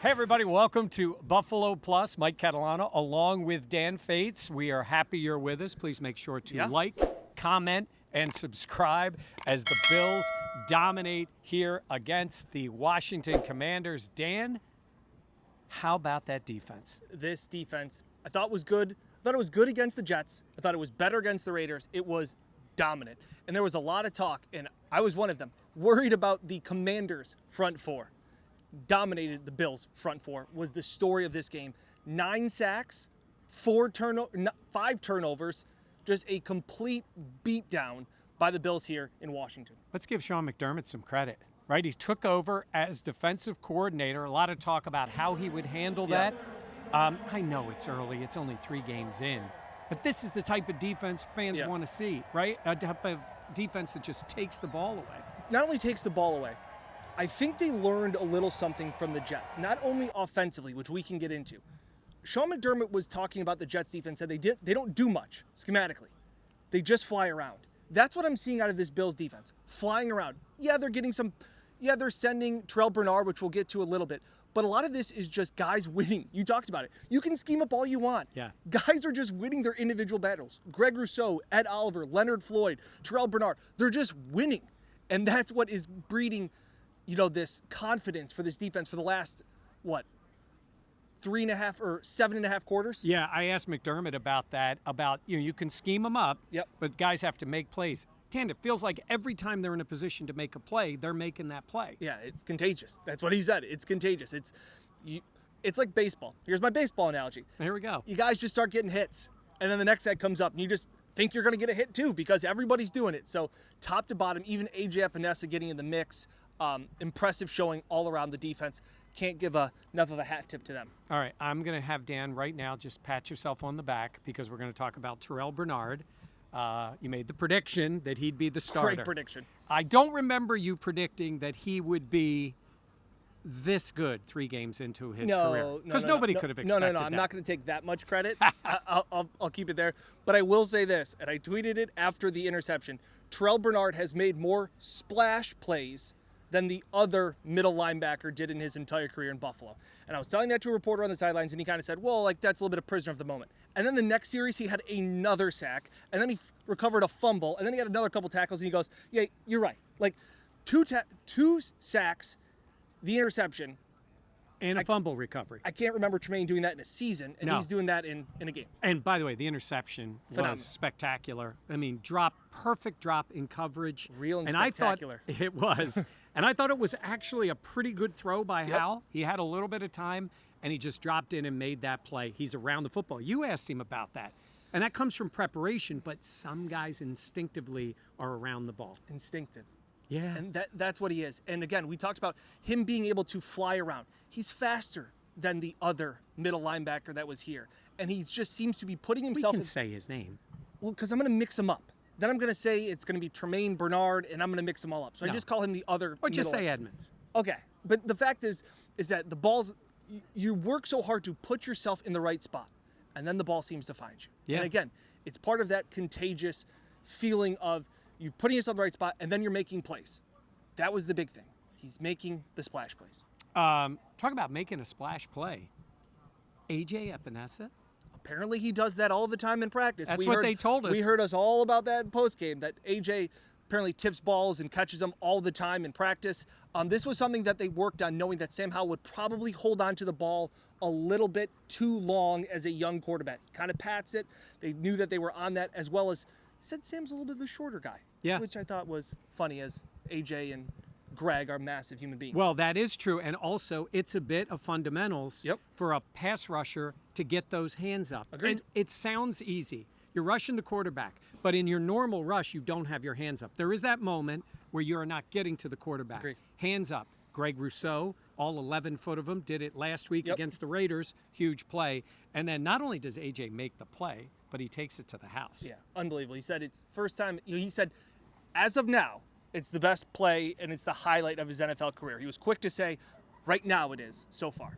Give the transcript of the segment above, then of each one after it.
Hey everybody, welcome to Buffalo Plus. Mike Catalano along with Dan Fates. We are happy you're with us. Please make sure to like, comment, and subscribe as the Bills dominate here against the Washington Commanders. Dan, how about that defense? This defense, I thought was good. I thought it was good against the Jets. I thought it was better against the Raiders. It was dominant. And there was a lot of talk, and I was one of them, worried about the Commanders' front four. Dominated the Bills' front four was the story of this game. 9 sacks, 5 turnovers, just a complete beatdown by the Bills here in Washington. Let's give Sean McDermott some credit, right? He took over as defensive coordinator. A lot of talk about how he would handle that. I know it's early. It's only 3 games in. But this is the type of defense fans want to see, right? A type of defense that just takes the ball away. Not only takes the ball away, I think they learned a little something from the Jets, not only offensively, which we can get into. Sean McDermott was talking about the Jets defense, said they don't do much schematically. They just fly around. That's what I'm seeing out of this Bills defense, flying around. Yeah, they're sending Terrell Bernard, which we'll get to a little bit. But a lot of this is just guys winning. You talked about it. You can scheme up all you want. Yeah. Guys are just winning their individual battles. Greg Rousseau, Ed Oliver, Leonard Floyd, Terrell Bernard, they're just winning. And that's what is breeding this confidence for this defense for the last, 3.5 or 7.5 quarters? Yeah, I asked McDermott about that, you can scheme them up, but guys have to make plays. Dan, it feels like every time they're in a position to make a play, they're making that play. Yeah, it's contagious. That's what he said. It's contagious. It's like baseball. Here's my baseball analogy. Here we go. You guys just start getting hits, and then the next guy comes up, and you just think you're going to get a hit too because everybody's doing it. So top to bottom, even A.J. Epinesa getting in the mix. Impressive showing all around the defense. Can't give enough of a hat tip to them. All right, I'm going to have Dan right now just pat yourself on the back because we're going to talk about Terrell Bernard. You made the prediction that he'd be the starter. Great prediction. I don't remember you predicting that he would be this good 3 games into his career. Because nobody could have expected that. No. I'm not going to take that much credit. I'll keep it there. But I will say this, and I tweeted it after the interception. Terrell Bernard has made more splash plays than the other middle linebacker did in his entire career in Buffalo. And I was telling that to a reporter on the sidelines, and he kind of said, well, that's a little bit of prisoner of the moment. And then the next series, he had another sack, and then he recovered a fumble, and then he had another couple tackles, and he goes, yeah, you're right. 2 sacks, the interception. And a fumble recovery. I can't remember Tremaine doing that in a season, and he's doing that in a game. And by the way, the interception was spectacular. I mean, perfect drop in coverage. Real and spectacular. I thought it was. And I thought it was actually a pretty good throw by Hal. He had a little bit of time, and he just dropped in and made that play. He's around the football. You asked him about that. And that comes from preparation, but some guys instinctively are around the ball. Instinctive. Yeah. And that's what he is. And again, we talked about him being able to fly around. He's faster than the other middle linebacker that was here. And he just seems to be putting himself We can say his name. Well, because I'm going to mix him up. Then I'm going to say it's going to be Tremaine Bernard, and I'm going to mix them all up. So I just call him the other. Or just say Edmonds. Okay. But the fact is that the balls, you work so hard to put yourself in the right spot, and then the ball seems to find you. Yeah. And again, it's part of that contagious feeling of you putting yourself in the right spot, and then you're making plays. That was the big thing. He's making the splash plays. Talk about making a splash play. A.J. Epinesa? Apparently he does that all the time in practice. That's what they told us. We heard us all about that in postgame, that A.J. apparently tips balls and catches them all the time in practice. This was something that they worked on, knowing that Sam Howell would probably hold on to the ball a little bit too long as a young quarterback. Kind of pats it. They knew that they were on that, as well as said Sam's a little bit of the shorter guy. Yeah. Which I thought was funny, as A.J. and Greg are massive human beings. Well, that is true. And also, it's a bit of fundamentals for a pass rusher to get those hands up. Agreed. And it sounds easy. You're rushing the quarterback, but in your normal rush, you don't have your hands up. There is that moment where you're not getting to the quarterback. Agreed. Hands up. Greg Rousseau, all 11 foot of him, did it last week against the Raiders. Huge play. And then not only does A.J. make the play, but he takes it to the house. Yeah, unbelievable. He said it's first time, he said, as of now, it's the best play and it's the highlight of his NFL career. He was quick to say, right now it is, so far.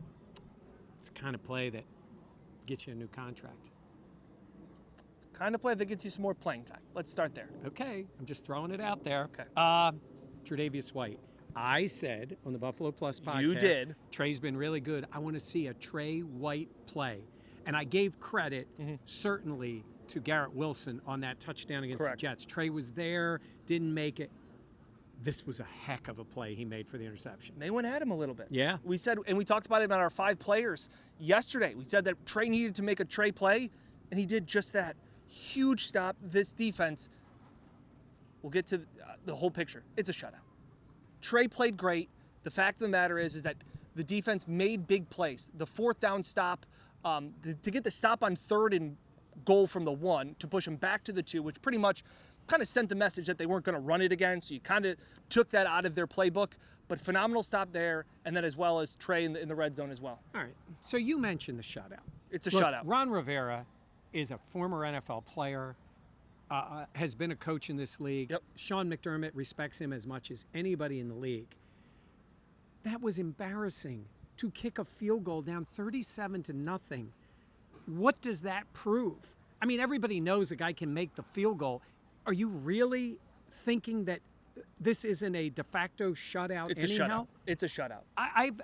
It's the kind of play that gets you a new contract. It's the kind of play that gets you some more playing time. Let's start there. Okay, I'm just throwing it out there. Okay. Tre'Davious White. I said on the Buffalo Plus podcast, You did. Trey's been really good. I want to see a Trey White play. And I gave credit, certainly, to Garrett Wilson on that touchdown against Correct. the Jets. Trey was there, didn't make it. This was a heck of a play he made for the interception. They went at him a little bit. Yeah. We said, and we talked about it about our 5 players yesterday. We said that Trey needed to make a Trey play, and he did just that. Huge stop. This defense, we'll get to the whole picture. It's a shutout. Trey played great. The fact of the matter is that the defense made big plays. The 4th down stop, to get the stop on 3rd and goal from the 1 to push him back to the 2, which pretty much kind of sent the message that they weren't going to run it again. So you kind of took that out of their playbook. But phenomenal stop there, and then as well as Trey in the red zone as well. All right. So you mentioned the shutout. It's a Look, shutout. Ron Rivera is a former NFL player, has been a coach in this league. Yep. Sean McDermott respects him as much as anybody in the league. That was embarrassing to kick a field goal down 37-0. What does that prove? I mean, everybody knows a guy can make the field goal. Are you really thinking that this isn't a de facto shutout It's anyhow? a shutout. It's a shutout.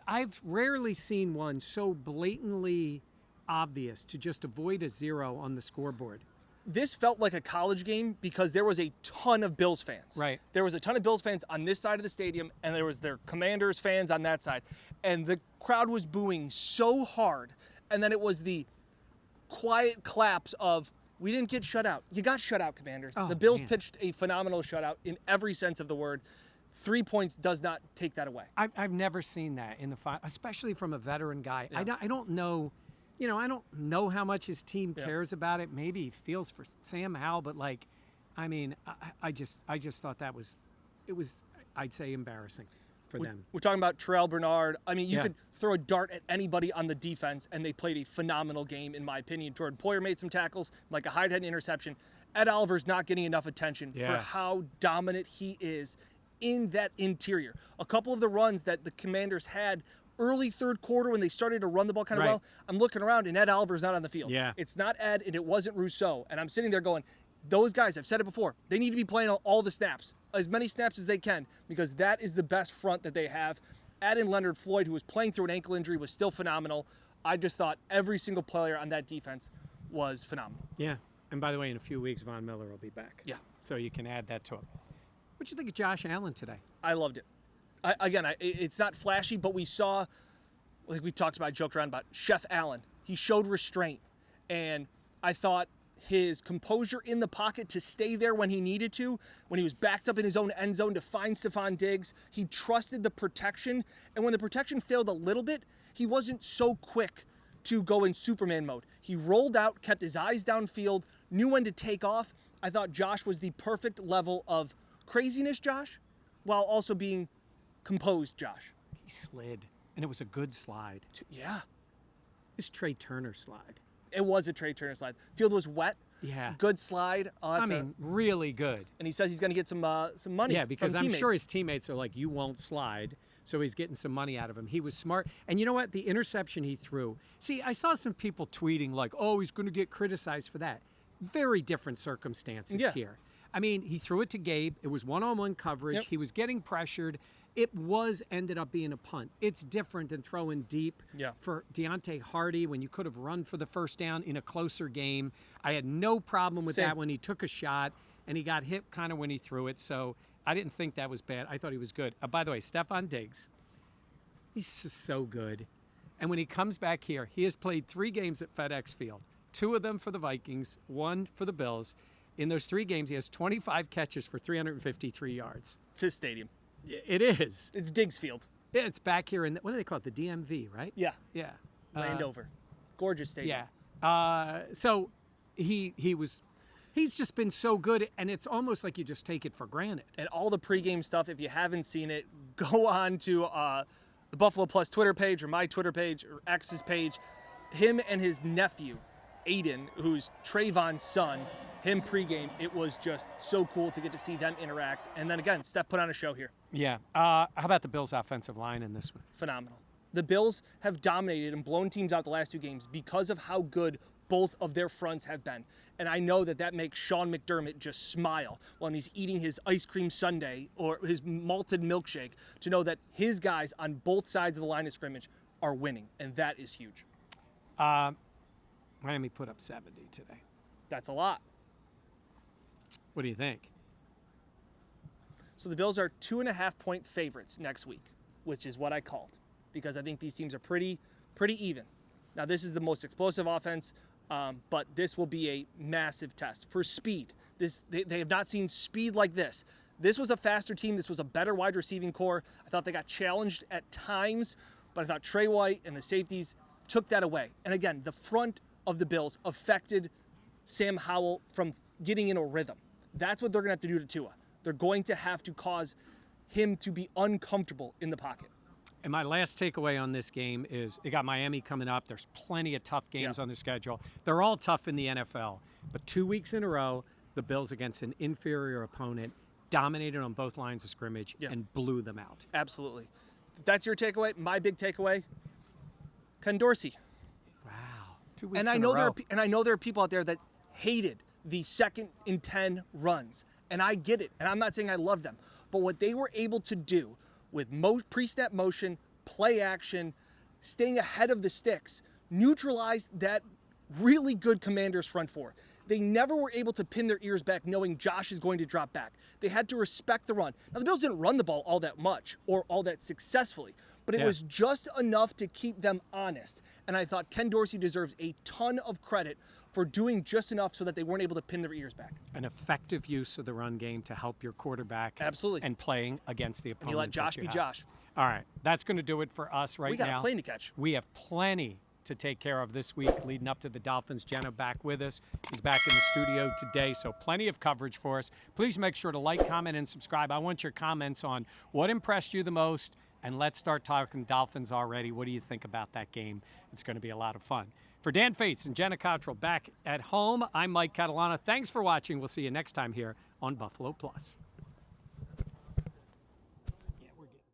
I've rarely seen one so blatantly obvious to just avoid a 0 on the scoreboard. This felt like a college game because there was a ton of Bills fans. Right. There was a ton of Bills fans on this side of the stadium, and there was their Commanders fans on that side. And the crowd was booing so hard. And then it was the quiet claps of, we didn't get shut out. You got shut out, Commanders. Oh, the Bills man. pitched a phenomenal shutout in every sense of the word. 3 points does not take that away. I've never seen that in the final, especially from a veteran guy. Yeah. I don't know, I don't know how much his team Yeah. cares about it. Maybe he feels for Sam Howell, but I just thought it was, I'd say, embarrassing for them. We're talking about Terrell Bernard. I mean, you Yeah. could throw a dart at anybody on the defense, and they played a phenomenal game, in my opinion. Jordan Poyer made some tackles. Micah Hyde had an interception. Ed Oliver's not getting enough attention for Yeah. how dominant he is in that interior. A couple of the runs that the Commanders had early 3rd quarter when they started to run the ball kind of Right. well, I'm looking around, and Ed Oliver's not on the field. Yeah. It's not Ed, and it wasn't Rousseau. And I'm sitting there going, those guys, I've said it before, they need to be playing all the snaps, as many snaps as they can, because that is the best front that they have. Add in Leonard Floyd, who was playing through an ankle injury, was still phenomenal. I just thought every single player on that defense was phenomenal. Yeah. And by the way, in a few weeks, Von Miller will be back. Yeah. So you can add that to it. What'd you think of Josh Allen today? I loved it. It's not flashy, but we saw, like we talked about, joked around about Chef Allen. He showed restraint, and I thought his composure in the pocket to stay there when he needed to, when he was backed up in his own end zone to find Stephon Diggs, he trusted the protection, and when the protection failed a little bit, he wasn't so quick to go in Superman mode. He rolled out, kept his eyes downfield, knew when to take off. I thought Josh was the perfect level of craziness, Josh, while also being composed, Josh. He slid, and it was a good slide. Yeah, This Trey Turner slide. it was a Trey Turner slide. Field was wet. Yeah. Good slide. Really good. And he says he's going to get some money. Yeah, because from I'm teammates. sure his teammates are like, you won't slide. So he's getting some money out of him. He was smart. And you know what? The interception he threw. See, I saw some people tweeting like, oh, he's going to get criticized for that. Very different circumstances here. I mean, he threw it to Gabe. It was one-on-one coverage. Yep. He was getting pressured. It ended up being a punt. It's different than throwing deep for Deontay Hardy when you could have run for the first down in a closer game. I had no problem with that when he took a shot, and he got hit kind of when he threw it. So I didn't think that was bad. I thought he was good. By the way, Stephon Diggs, he's just so good. And when he comes back here, he has played 3 games at FedEx Field, 2 of them for the Vikings, 1 for the Bills. In those 3 games, he has 25 catches for 353 yards. It's his stadium. It is. It's Diggs Field. Yeah, it's back here in, what do they call it, the DMV, right? Yeah. Yeah. Landover. Gorgeous stadium. Yeah. So he's just been so good, and it's almost like you just take it for granted. And all the pregame stuff, if you haven't seen it, go on to the Buffalo Plus Twitter page or my Twitter page or X's page. Him and his nephew, Aiden, who's Trayvon's son, him pregame, it was just so cool to get to see them interact. And then again, Steph put on a show here. Yeah. How about the Bills' offensive line in this one? Phenomenal. The Bills have dominated and blown teams out the last 2 games because of how good both of their fronts have been. And I know that that makes Sean McDermott just smile when he's eating his ice cream sundae or his malted milkshake, to know that his guys on both sides of the line of scrimmage are winning. And that is huge. Miami put up 70 today. That's a lot. What do you think? So the Bills are 2.5-point favorites next week, which is what I called, because I think these teams are pretty even. Now, this is the most explosive offense, but this will be a massive test for speed. They have not seen speed like this. This was a faster team. This was a better wide receiving core. I thought they got challenged at times, but I thought Trey White and the safeties took that away. And again, the front of the Bills affected Sam Howell from getting in a rhythm. That's what they're going to have to do to Tua. They're going to have to cause him to be uncomfortable in the pocket. And my last takeaway on this game is they got Miami coming up. There's plenty of tough games on the schedule. They're all tough in the NFL. But 2 weeks in a row, the Bills against an inferior opponent dominated on both lines of scrimmage and blew them out. Absolutely. That's your takeaway. My big takeaway, Ken Dorsey. Wow. 2 weeks And I know there are people out there that hated the 2nd and 10 runs. And I get it. And I'm not saying I love them. But what they were able to do with pre-snap motion, play action, staying ahead of the sticks, neutralized that really good Commanders front four. They never were able to pin their ears back knowing Josh is going to drop back. They had to respect the run. Now, the Bills didn't run the ball all that much or all that successfully, but it was just enough to keep them honest. And I thought Ken Dorsey deserves a ton of credit for doing just enough so that they weren't able to pin their ears back. An effective use of the run game to help your quarterback. Absolutely. And playing against the opponent. And you let Josh be Josh. All right. That's going to do it for us right now. We got a plane to catch. We have plenty to take care of this week leading up to the Dolphins. Jenna back with us. She's back in the studio today, so plenty of coverage for us. Please make sure to like, comment, and subscribe. I want your comments on what impressed you the most, and let's start talking Dolphins already. What do you think about that game? It's going to be a lot of fun. For Dan Fates and Jenna Cottrell back at home, I'm Mike Catalana. Thanks for watching. We'll see you next time here on Buffalo Plus.